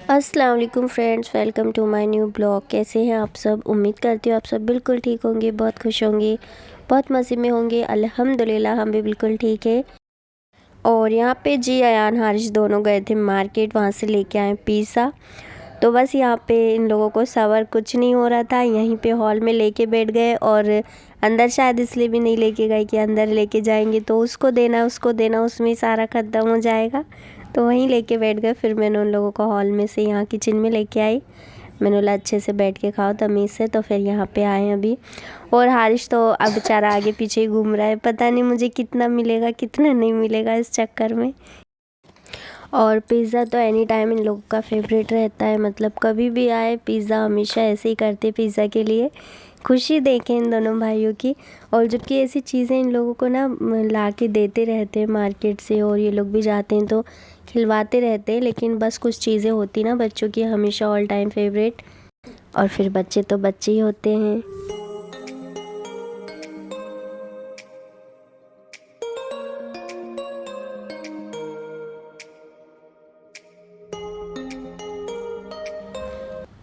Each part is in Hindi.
अस्सलाम वालेकुम friends, welcome to my new blog. कैसे हैं आप सब? उम्मीद करती हूँ आप सब बिल्कुल ठीक होंगे, बहुत खुश होंगे, बहुत मज़े में होंगे। अल्हम्दुलिल्लाह हम भी बिल्कुल ठीक है। और यहाँ पे जी अयान हारिश दोनों गए थे मार्केट, वहाँ से लेके आए पिज़्ज़ा। तो बस यहाँ पे इन लोगों को सबर कुछ नहीं हो रहा था, यहीं पे हॉल में लेके बैठ गए। और अंदर शायद इसलिए भी नहीं लेके गए कि अंदर लेके जाएंगे तो उसको देना उसमें ही सारा ख़त्म हो जाएगा, तो वहीं लेके बैठ गए। फिर मैंने उन लोगों को हॉल में से यहाँ किचन में लेके आई। मैंने बोला अच्छे से बैठ के खाओ तमीज़ से। तो फिर यहाँ पे आए अभी। और हारिश तो अब बेचारा आगे पीछे ही घूम रहा है, पता नहीं मुझे कितना मिलेगा कितना नहीं मिलेगा इस चक्कर में। और पिज़्ज़ा तो एनी टाइम इन लोगों का फेवरेट रहता है, मतलब कभी भी आए पिज़्ज़ा हमेशा ऐसे ही करते पिज़्ज़ा के लिए। खुशी देखें इन दोनों भाइयों की। और जबकि ऐसी चीज़ें इन लोगों को ना ला के देते रहते हैं मार्केट से, और ये लोग भी जाते हैं तो खिलवाते रहते हैं। लेकिन बस कुछ चीज़ें होती ना बच्चों की हमेशा ऑल टाइम फेवरेट, और फिर बच्चे तो बच्चे ही होते हैं।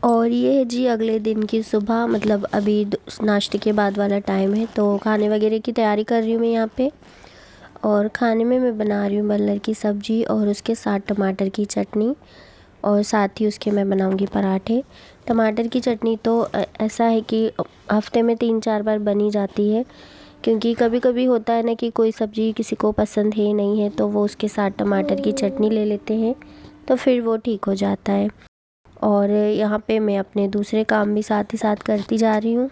और ये है जी अगले दिन की सुबह, मतलब अभी नाश्ते के बाद वाला टाइम है। तो खाने वगैरह की तैयारी कर रही हूँ मैं यहाँ पे। और खाने में मैं बना रही हूँ बल्लर की सब्ज़ी और उसके साथ टमाटर की चटनी, और साथ ही उसके मैं बनाऊँगी पराठे। टमाटर की चटनी तो ऐसा है कि हफ्ते में 3-4 बार बनी जाती है, क्योंकि कभी कभी होता है ना कि कोई सब्ज़ी किसी को पसंद है नहीं है, तो वो उसके साथ टमाटर की चटनी ले लेते हैं, तो फिर वो ठीक हो जाता है। और यहाँ पे मैं अपने दूसरे काम भी साथ ही साथ करती जा रही हूँ।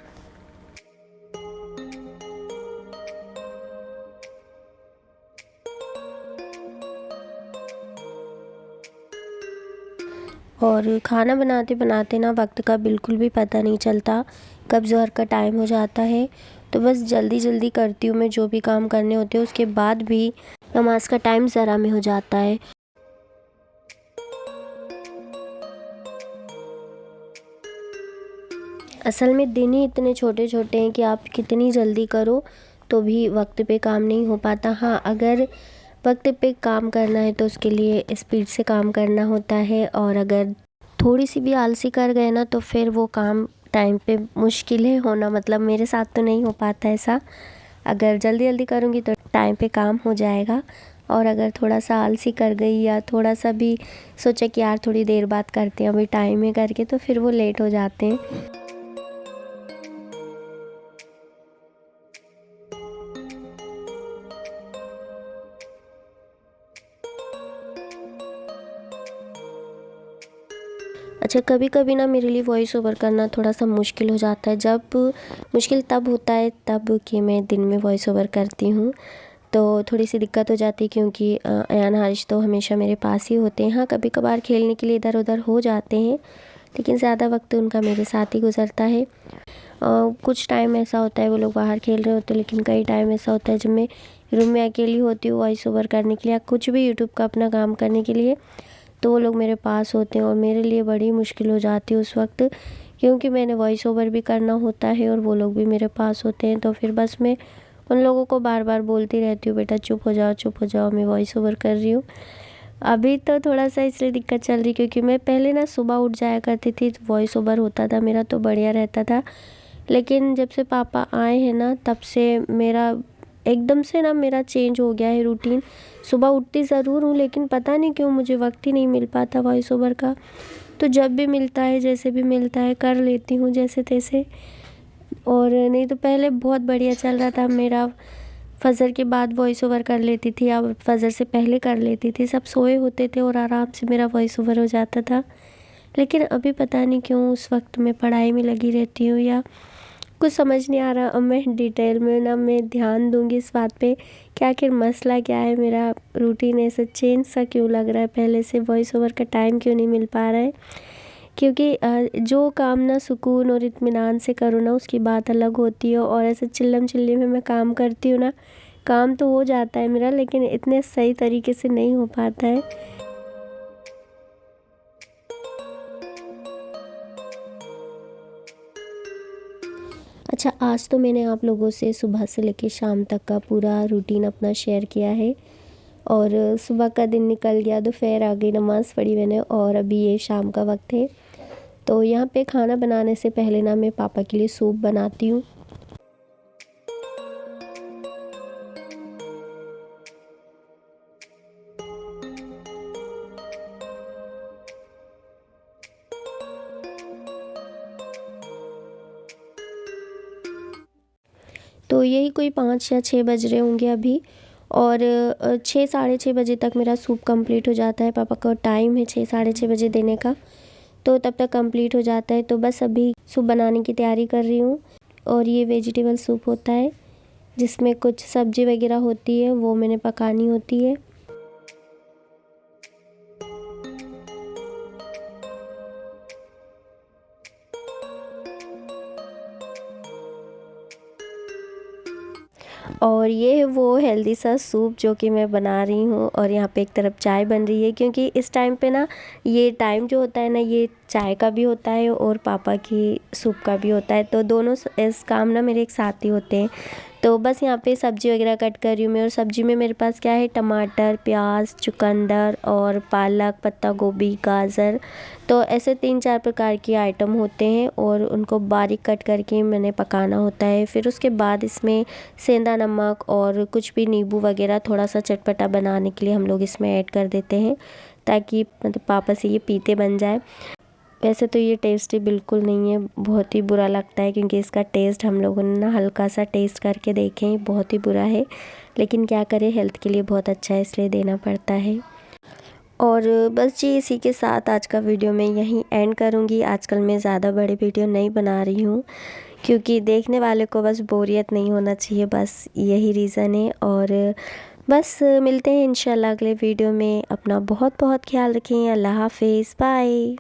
और खाना बनाते बनाते ना वक्त का बिल्कुल भी पता नहीं चलता, कब ज़ोहर का टाइम हो जाता है। तो बस जल्दी जल्दी करती हूँ मैं जो भी काम करने होते हैं, उसके बाद भी नमाज का टाइम ज़रा में हो जाता है। असल में दिन ही इतने छोटे छोटे हैं कि आप कितनी जल्दी करो तो भी वक्त पे काम नहीं हो पाता। हाँ, अगर वक्त पे काम करना है तो उसके लिए स्पीड से काम करना होता है, और अगर थोड़ी सी भी आलसी कर गए ना तो फिर वो काम टाइम पे मुश्किल है होना, मतलब मेरे साथ तो नहीं हो पाता ऐसा। अगर जल्दी जल्दी करूँगी तो टाइम पे काम हो जाएगा, और अगर थोड़ा सा आलसी कर गई या थोड़ा सा भी सोचा कि यार थोड़ी देर बाद करते हैं अभी टाइम है करके, तो फिर वो लेट हो जाते हैं। अच्छा, कभी कभी ना मेरे लिए वॉइस ओवर करना थोड़ा सा मुश्किल हो जाता है। जब मुश्किल तब होता है तब कि मैं दिन में वॉइस ओवर करती हूँ, तो थोड़ी सी दिक्कत हो जाती है, क्योंकि अयान हारिश तो हमेशा मेरे पास ही होते हैं। हाँ, कभी कभार खेलने के लिए इधर उधर हो जाते हैं, लेकिन ज़्यादा वक्त उनका मेरे साथ ही गुजरता है। कुछ टाइम ऐसा होता है वो लोग बाहर खेल रहे होते हैं, लेकिन कई टाइम ऐसा होता है जब मैं रूम में अकेली होती हूँ वॉइस ओवर करने के लिए, या कुछ भी यूट्यूब का अपना काम करने के लिए, तो वो लोग मेरे पास होते हैं और मेरे लिए बड़ी मुश्किल हो जाती है उस वक्त, क्योंकि मैंने वॉइस ओवर भी करना होता है और वो लोग भी मेरे पास होते हैं। तो फिर बस मैं उन लोगों को बार बार बोलती रहती हूँ, बेटा चुप हो जाओ, मैं वॉइस ओवर कर रही हूँ। अभी तो थोड़ा सा इसलिए दिक्कत चल रही, क्योंकि मैं पहले ना सुबह उठ जाया करती थी तो वॉइस ओवर होता था मेरा, तो बढ़िया रहता था। लेकिन जब से पापा आए हैं ना तब से मेरा एकदम से ना मेरा चेंज हो गया है रूटीन। सुबह उठती ज़रूर हूँ, लेकिन पता नहीं क्यों मुझे वक्त ही नहीं मिल पाता वॉइस ओवर का। तो जब भी मिलता है, जैसे भी मिलता है, कर लेती हूँ जैसे तैसे। और नहीं तो पहले बहुत बढ़िया चल रहा था मेरा, फजर के बाद वॉइस ओवर कर लेती थी, अब फजर से पहले कर लेती थी, सब सोए होते थे और आराम से मेरा वॉइस ओवर हो जाता था। लेकिन अभी पता नहीं क्यों उस वक्त मैं पढ़ाई में लगी रहती हूँ, या कुछ समझ नहीं आ रहा। अब मैं डिटेल में ना मैं ध्यान दूंगी इस बात पे कि आखिर मसला क्या है, मेरा रूटीन ऐसे चेंज सा क्यों लग रहा है, पहले से वॉइस ओवर का टाइम क्यों नहीं मिल पा रहा है। क्योंकि जो काम ना सुकून और इत्मीनान से करो ना उसकी बात अलग होती है, और ऐसे चिल्लम चिल्ली में मैं काम करती हूँ ना, काम तो हो जाता है मेरा, लेकिन इतने सही तरीके से नहीं हो पाता है। अच्छा, आज तो मैंने आप लोगों से सुबह से लेकर शाम तक का पूरा रूटीन अपना शेयर किया है। और सुबह का दिन निकल गया, दोपहर आ गई, नमाज़ पढ़ी मैंने और अभी ये शाम का वक्त है। तो यहाँ पे खाना बनाने से पहले ना मैं पापा के लिए सूप बनाती हूँ। तो यही कोई 5 या 6 बज रहे होंगे अभी और 6 साढ़े 6 बजे तक मेरा सूप कंप्लीट हो जाता है। पापा का टाइम है 6 साढ़े 6 बजे देने का, तो तब तक कंप्लीट हो जाता है। तो बस अभी सूप बनाने की तैयारी कर रही हूँ और ये वेजिटेबल सूप होता है जिसमें कुछ सब्ज़ी वगैरह होती है, वो मैंने पकानी होती है। और ये है वो हेल्दी सा सूप जो कि मैं बना रही हूँ और यहाँ पे एक तरफ चाय बन रही है, क्योंकि इस टाइम पे ना ये टाइम जो होता है ना ये चाय का भी होता है और पापा की सूप का भी होता है, तो दोनों इस काम ना मेरे एक साथ ही होते हैं। तो बस यहाँ पे सब्ज़ी वगैरह कट कर रही हूँ मैं और सब्ज़ी में मेरे पास क्या है, टमाटर, प्याज, चुकंदर और पालक, पत्ता गोभी, गाजर, तो ऐसे 3-4 प्रकार के आइटम होते हैं और उनको बारीक कट करके मैंने पकाना होता है। फिर उसके बाद इसमें सेंधा नमक और कुछ भी नींबू वगैरह थोड़ा सा चटपटा बनाने के लिए हम लोग इसमें ऐड कर देते हैं, ताकि मतलब पापा से ये पीते बन जाए। वैसे तो ये टेस्टी बिल्कुल नहीं है, बहुत ही बुरा लगता है, क्योंकि इसका टेस्ट हम लोगों ने ना हल्का सा टेस्ट करके देखें, बहुत ही बुरा है, लेकिन क्या करें, हेल्थ के लिए बहुत अच्छा है इसलिए देना पड़ता है। और बस जी इसी के साथ आज का वीडियो मैं यहीं एंड करूँगी। आजकल मैं ज़्यादा बड़े वीडियो नहीं बना रही हूँ, क्योंकि देखने वाले को बस बोरियत नहीं होना चाहिए, बस यही रीज़न है। और बस मिलते हैं इंशाल्लाह अगले वीडियो में। अपना बहुत बहुत ख्याल रखें। अल्लाह हाफिज़, बाय।